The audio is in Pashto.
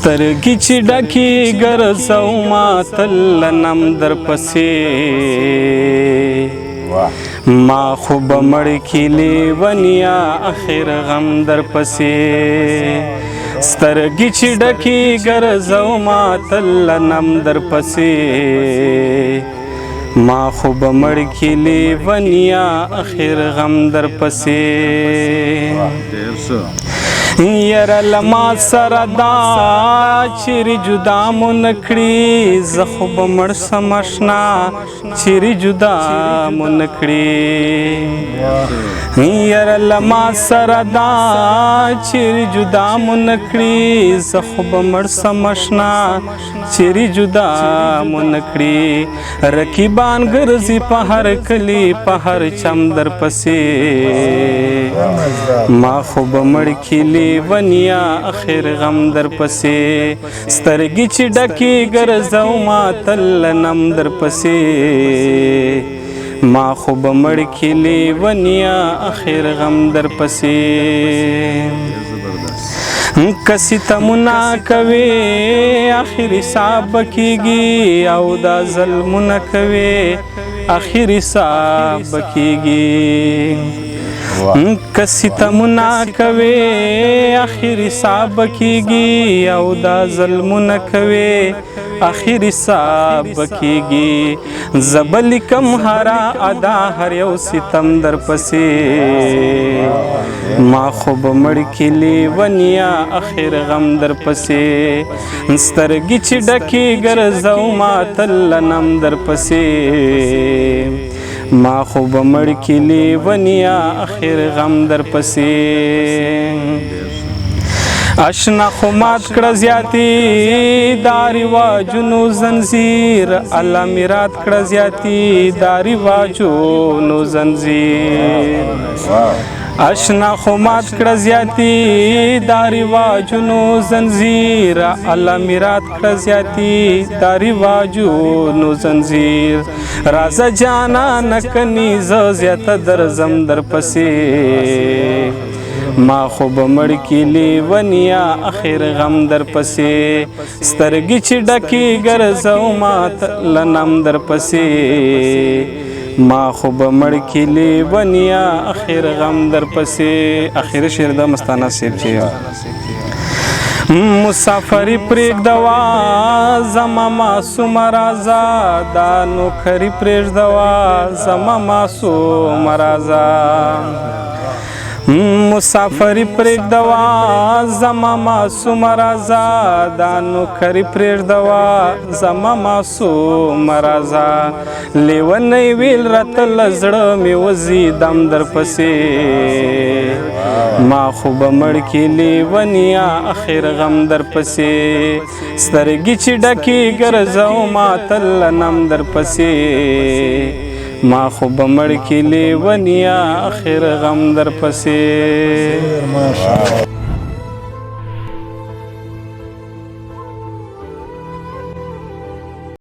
سترګې چې ډکې ګرځو ما تل نم در پسې ما خو به مړ کې لیونیا اخر غم در پسې سترګې چې ډکې ګرځو ما تل نم در پسې ما خو به مړ کې لیونیا اخر غم در پسې یره لما سره دا چیرې جدا مو نه کړي زه خو به مړ سم اشنا چیرې جدا مو نه کړي یره لما سره دا چیرې جدا مو نه کړي زه خو به مړ سم اشنا چیرې جدا مو نه کړي رقیبان ګرځي په هر کلي په هر چم در پسې ما خو به مړ کې لیونیا اخر غم در پسې سترګې چې ډکې ګرځو ما تل نم در پسې ما خو به مړ کې لیونیا اخر غم در پسې کسی تمنا کوي اخر حساب کیږي او دا ظلمونه کوي اخر حساب کیږي کسی تمنا کوي اخر حساب کیږي او دا ظلمونه کوي اخر حساب کیږي زبل کم هرا ادا هر یو ستم در پسې ما خو به مړ کې لیونیا اخر غم در پسې سترګې چې ډکې ګرځو ما تل نم در پسې ما خو به مړ کې لیونیا اخر غم در پسې اشنا خو مات کړه زیاتی دا رواجونو زنځیر الله میرات کړه زیاتی دا رواجونو زنځیر اشنا خو مات کړه زیاتی دا رواجونو زنځیر الله میرات کړه زیاتی دا رواجونو زنځیر رازه جانا نکنی زه زیاته درځم در پسې ما خو به مړ کې لیونیا اخر غم در پسې سترګې چې ډکې ګرځو ما تل نم در پسې ما خو به مړ کې لیونیا اخر غم در پسې اخر شعر د مستانه صاحب چې مسافری پرېږدوا زما معصومه راځه دا نوکري پرېږدوا زما معصومه راځه مسافری پرېږدوا زما معصومه راځه دا نوکري پرېږدوا زما معصومه راځه لیونی ویل راته له زړه مې وځي دم در پسې ما خو به مړ کې لیونیا اخر غم در پسې سترګې چې ډکې ګرځو ما تل نم در پسې ما خو به مړ کې لیونیا اخر غم در پسې